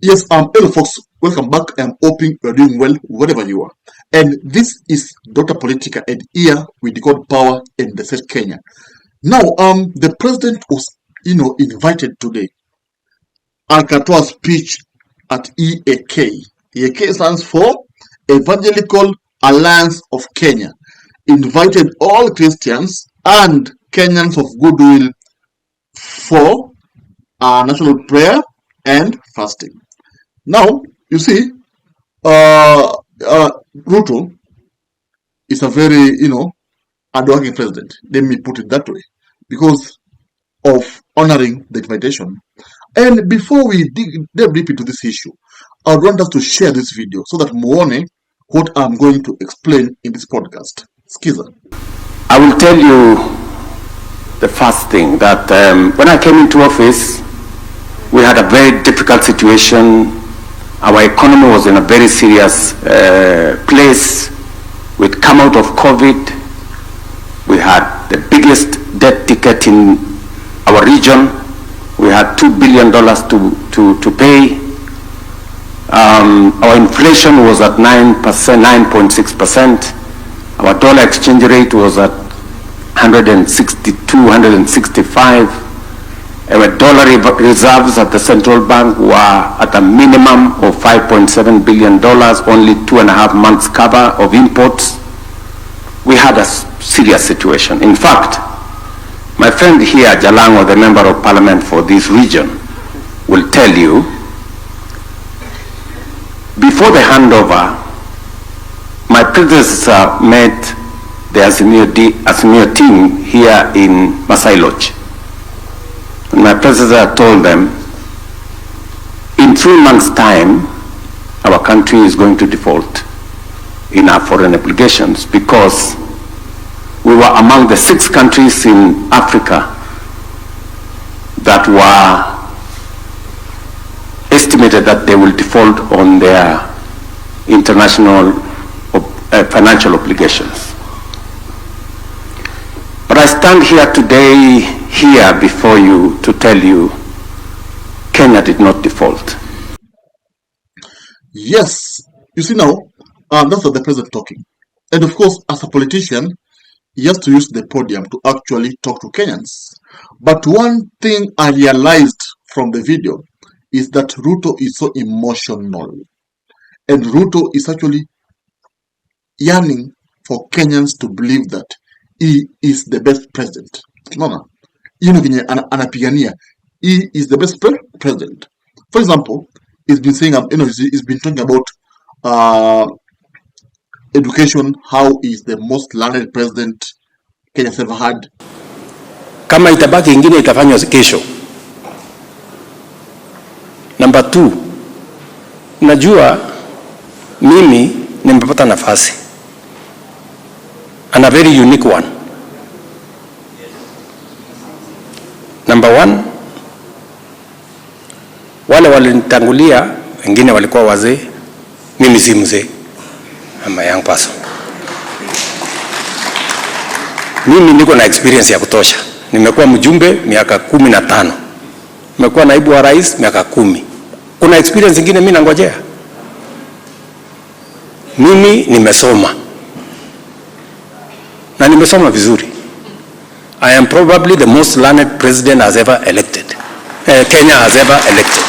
Yes, hello folks, welcome back. I'm hoping you're doing well wherever you are. And this is Dr. Politica, and here we decode power in the state Kenya. Now, the president was, invited today. Akatoa speech at EAK. EAK stands for Evangelical Alliance of Kenya. Invited all Christians and Kenyans of goodwill for national prayer and fasting. Now, you see, Ruto is a very, hardworking president. Let me put it that way, because of honoring the invitation. And before we delve deep into this issue, I want us to share this video so that muone what I'm going to explain in this podcast. Skiza. I will tell you the first thing that when I came into office, we had a very difficult situation. Our economy was in a very serious place. We'd come out of COVID. We had the biggest debt ticket in our region. We had $2 billion to pay. Our inflation was at 9.6%. Our dollar exchange rate was at 162, 165. Our dollar reserves at the central bank were at a minimum of $5.7 billion, only 2.5 months cover of imports. We had a serious situation. In fact, my friend here, Jalango, the member of parliament for this region, will tell you, before the handover, my predecessor met the Azimio team here in Masai Lodge. And my predecessor told them, in 3 months' time, our country is going to default in our foreign obligations, because we were among the 6 countries in Africa that were estimated that they will default on their international financial obligations. But I stand here today, here before you, to tell you Kenya did not default. Yes, you see now, that's what the president talking. And of course, as a politician, he has to use the podium to actually talk to Kenyans. But one thing I realized from the video is that Ruto is so emotional. And Ruto is actually yearning for Kenyans to believe that he is the best president. No. Anapigania. He is the best president. For example, he's been saying, he's been talking about education, how he's the most learned president Kenya's ever had. Kama itabaki ingine itafanywa kesho. Number 2, najua mimi nimepata nafasi, and a very unique one. Number 1, wale walinitangulia wengine walikuwa wazee, mimi si mzee. I'm a young person. Mimi niko na experience ya kutosha. Nimekuwa mjumbe miaka 15. Nimekuwa naibu wa rais miaka 10. Kuna experience nyingine mimi nangojea? Mimi nimesoma. Na nimesoma vizuri. I am probably the most learned president has ever elected. Kenya has ever elected.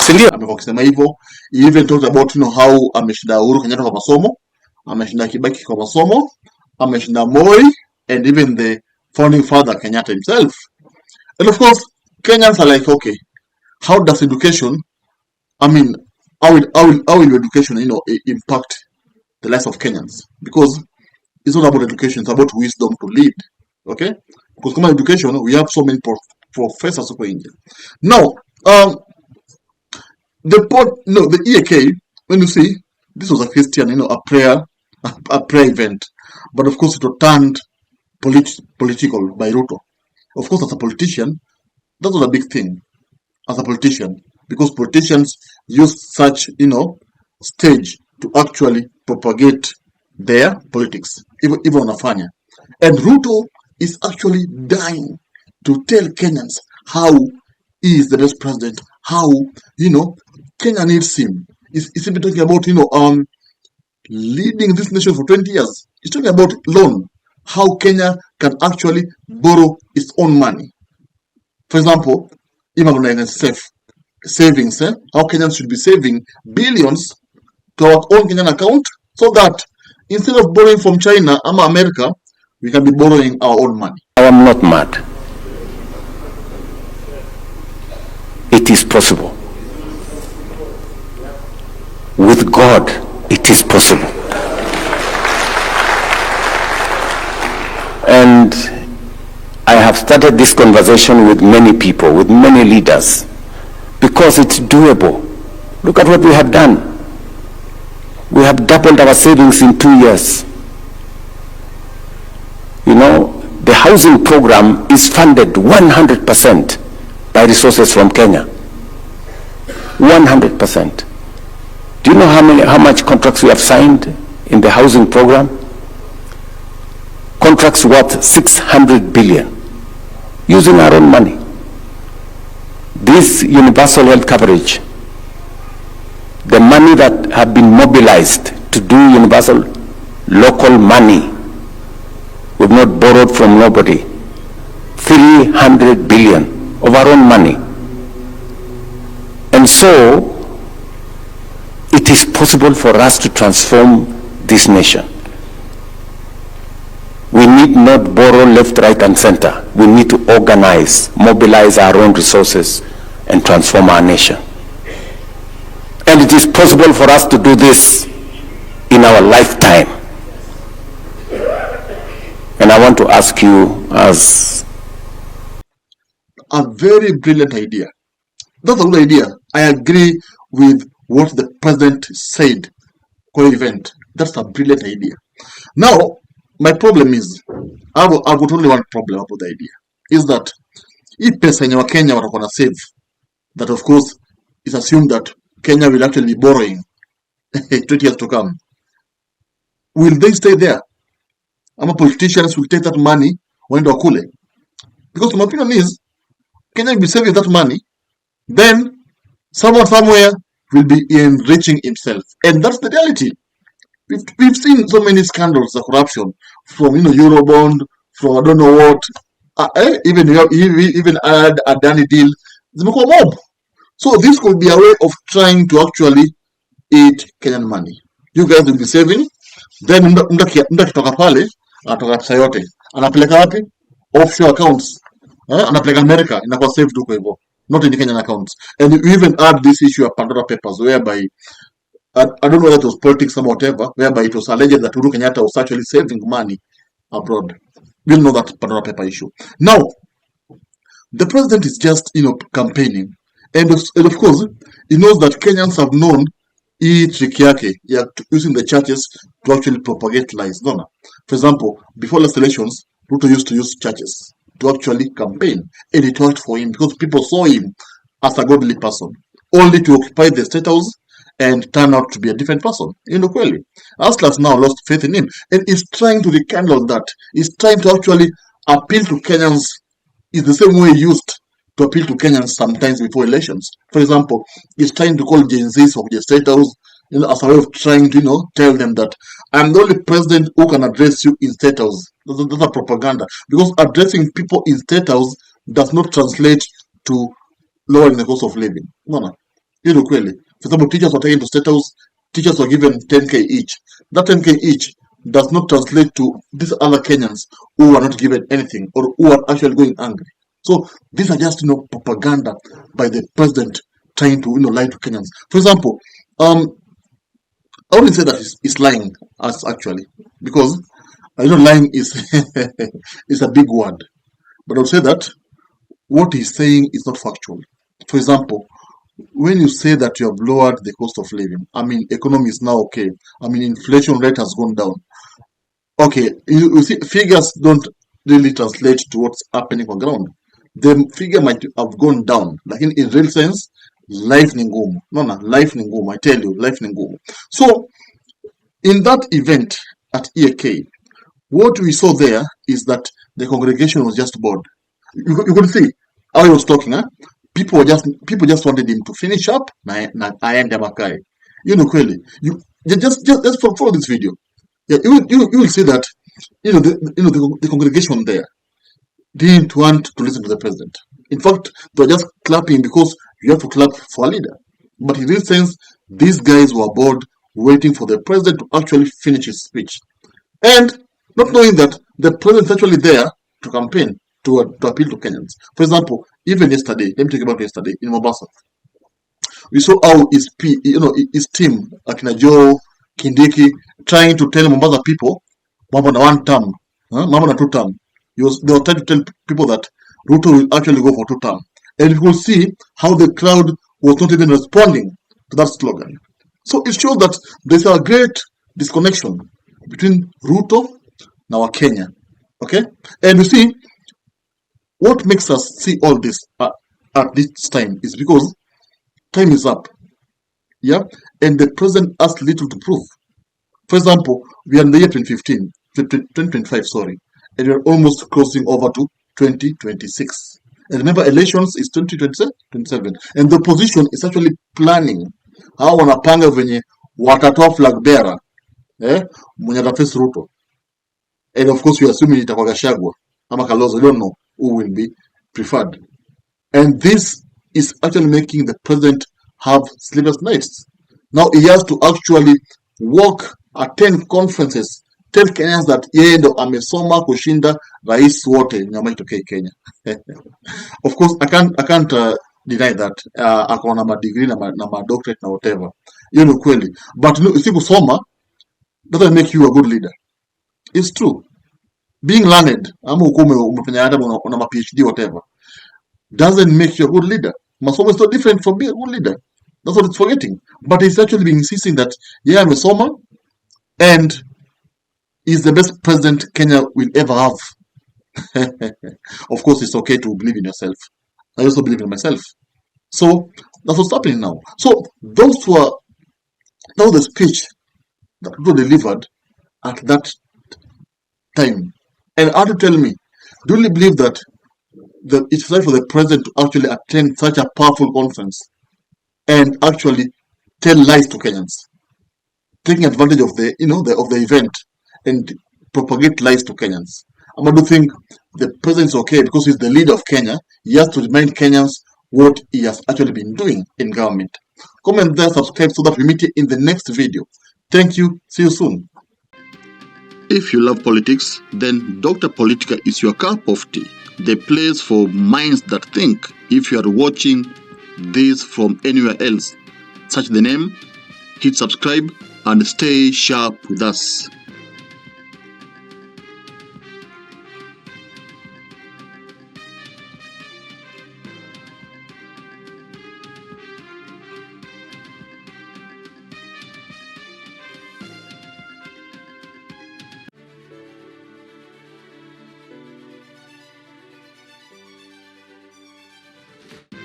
Sindio? Amekisema hivyo, he even talked about how ameshinda Uhuru Kenyatta kwa masomo, ameshinda Kibaki kwa masomo, ameshinda Moi, and even the founding father Kenyatta himself. And of course, Kenyans are like, okay, how does education, how will education, impact the lives of Kenyans? Because it's not about education, it's about wisdom to lead. Okay? Because come on, education, we have so many professors over India. Now, the EAK, when you see, this was a Christian, a prayer event. But of course, it was turned political by Ruto. Of course, as a politician, that was a big thing. As a politician, because politicians use such, stage to actually propagate their politics, even wanafanya. And Ruto is actually dying to tell Kenyans how he is the best president, how, Kenya needs him. He's been talking about, leading this nation for 20 years. He's talking about loan, how Kenya can actually borrow its own money. For example, even savings, how Kenyans should be saving billions to our own Kenyan account, so that instead of borrowing from China or America, we can be borrowing our own money. I am not mad. It is possible. With God, it is possible. And I have started this conversation with many people, with many leaders, because it's doable. Look at what we have done. We have doubled our savings in 2 years. The housing program is funded 100% by resources from Kenya. 100%. Do you know how much contracts we have signed in the housing program? Contracts worth 600 billion, using our own money. This universal health coverage, the money that have been mobilized to do universal local money, we've not borrowed from nobody. 300 billion of our own money. And so, it is possible for us to transform this nation. We need not borrow left, right, and center. We need to organize, mobilize our own resources, and transform our nation. And it is possible for us to do this in our lifetime. And I want to ask you as... A very brilliant idea. That's a good idea. I agree with what the president said for the event. That's a brilliant idea. Now, my problem is, I've got only one problem about the idea, is that if pesa yenye wa Kenya watakuwa na save, that of course is assumed that Kenya will actually be borrowing 20 years to come, will they stay there? Ama politicians will take that money waende wakule? Because my opinion is, Kenya will be saving that money, then someone somewhere will be enriching himself. And that's the reality. We've seen so many scandals of corruption from Eurobond, from I don't know what, even add a Danny deal. Zimekuwa mob. So this could be a way of trying to actually eat Kenyan money. You guys will be saving, then mda kitoka pale, anatoka pesa yote. Anapeleka wapi? Offshore accounts. Anapeleka America, inakuwa saved huko hivyo. Not in the Kenyan accounts. And you even add this issue of Pandora Papers, whereby I don't know whether it was politics or whatever, whereby it was alleged that Uhuru Kenyatta was actually saving money abroad. We'll know that Pandora Paper issue. Now, the president is just, campaigning. And of course, he knows that Kenyans have known trick yake, using the churches to actually propagate lies. No. For example, before last elections, Ruto used to use churches to actually campaign. And it worked for him because people saw him as a godly person, only to occupy the state house and turn out to be a different person. Kweli. Aslas now lost faith in him and is trying to rekindle that. He's trying to actually appeal to Kenyans in the same way he used to appeal to Kenyans sometimes before elections. For example, he's trying to call Gen Zs of the state house, as a way of trying to, tell them that I'm the only president who can address you in state house. That's a propaganda. Because addressing people in state house does not translate to lowering the cost of living. No. Kweli. For example, teachers were taken to state house, teachers were given 10k each. That 10k each does not translate to these other Kenyans who are not given anything or who are actually going angry. So these are just propaganda by the president trying to lie to Kenyans. For example, I wouldn't say that he's lying as actually, because lying is is a big word. But I would say that what he's saying is not factual. For example, when you say that you have lowered the cost of living, economy is now okay. Inflation rate has gone down. Okay, you see, figures don't really translate to what's happening on ground. The figure might have gone down, like in real sense, life ni ngumu. Life ni ngumu. I tell you, life ni ngumu. So, in that event at EAK, what we saw there is that the congregation was just bored. You could see how he was talking. People just wanted him to finish up na aende makae. Kweli. You just follow this video. Yeah, you will see that the congregation there didn't want to listen to the president. In fact, they were just clapping because you have to clap for a leader. But in this sense, these guys were bored waiting for the president to actually finish his speech. And not knowing that the president is actually there to campaign, to appeal to Kenyans. For example, even yesterday, let me talk about yesterday in Mombasa. We saw how his team, Akina Joe, Kindiki, trying to tell Mombasa people, Mama na one term, Mama na two term. They were trying to tell people that Ruto will actually go for two term. And you will see how the crowd was not even responding to that slogan. So it shows that there's a great disconnection between Ruto and our Kenya. Okay? And you see, what makes us see all this at this time is because time is up. Yeah? And the president has little to prove. For example, we are in the year 2025, sorry. And we are almost crossing over to 2026. And remember, elections is 2027. And the opposition is actually planning how wanapanga venye watatoa flag bearer mwenye ataface Ruto. And of course, we are assuming itakuwa Gachagua ama Kalonzo. We don't know who will be preferred. And this is actually making the president have sleepless nights. Now he has to actually attend conferences, tell Kenyans that yeye ndo amesoma kushinda rais wote nyama itokee Kenya. Of course, I can't deny that. Akona ma degree na ma doctorate na whatever. Hiyo ni kweli. But si kusoma doesn't make you a good leader. It's true. Being learned, ama umefanya hata una ma PhD whatever, doesn't make you a good leader. Masomo is so different from being a good leader. That's what it's forgetting. But it's actually been insisting that amesoma and is the best president Kenya will ever have. Of course, it's okay to believe in yourself. I also believe in myself. So that's what's happening now. So that was the speech that Ruto delivered at that time. And how to tell me, do you believe that it's right for the president to actually attend such a powerful conference and actually tell lies to Kenyans, taking advantage of the event and propagate lies to Kenyans? I do think the president is okay because he's the leader of Kenya. He has to remind Kenyans what he has actually been doing in government. Comment there, subscribe so that we meet you in the next video. Thank you. See you soon. If you love politics, then Dr. Politica is your cup of tea. The place for minds that think. If you are watching this from anywhere else, search the name, hit subscribe, and stay sharp with us.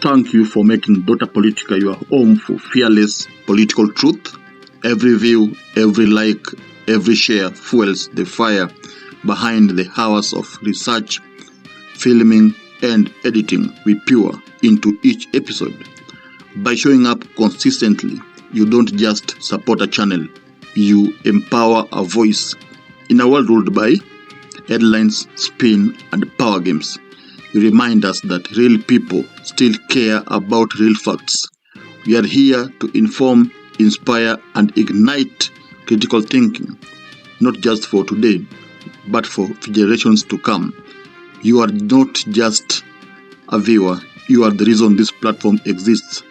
Thank you for making Dr. Politica your home for fearless political truth. Every view, every like, every share fuels the fire behind the hours of research, filming, and editing we pour into each episode. By showing up consistently, you don't just support a channel, you empower a voice. In a world ruled by headlines, spin, and power games, you remind us that real people still care about real facts. We are here to inform, inspire, and ignite critical thinking, not just for today, but for generations to come. You are not just a viewer, you are the reason this platform exists.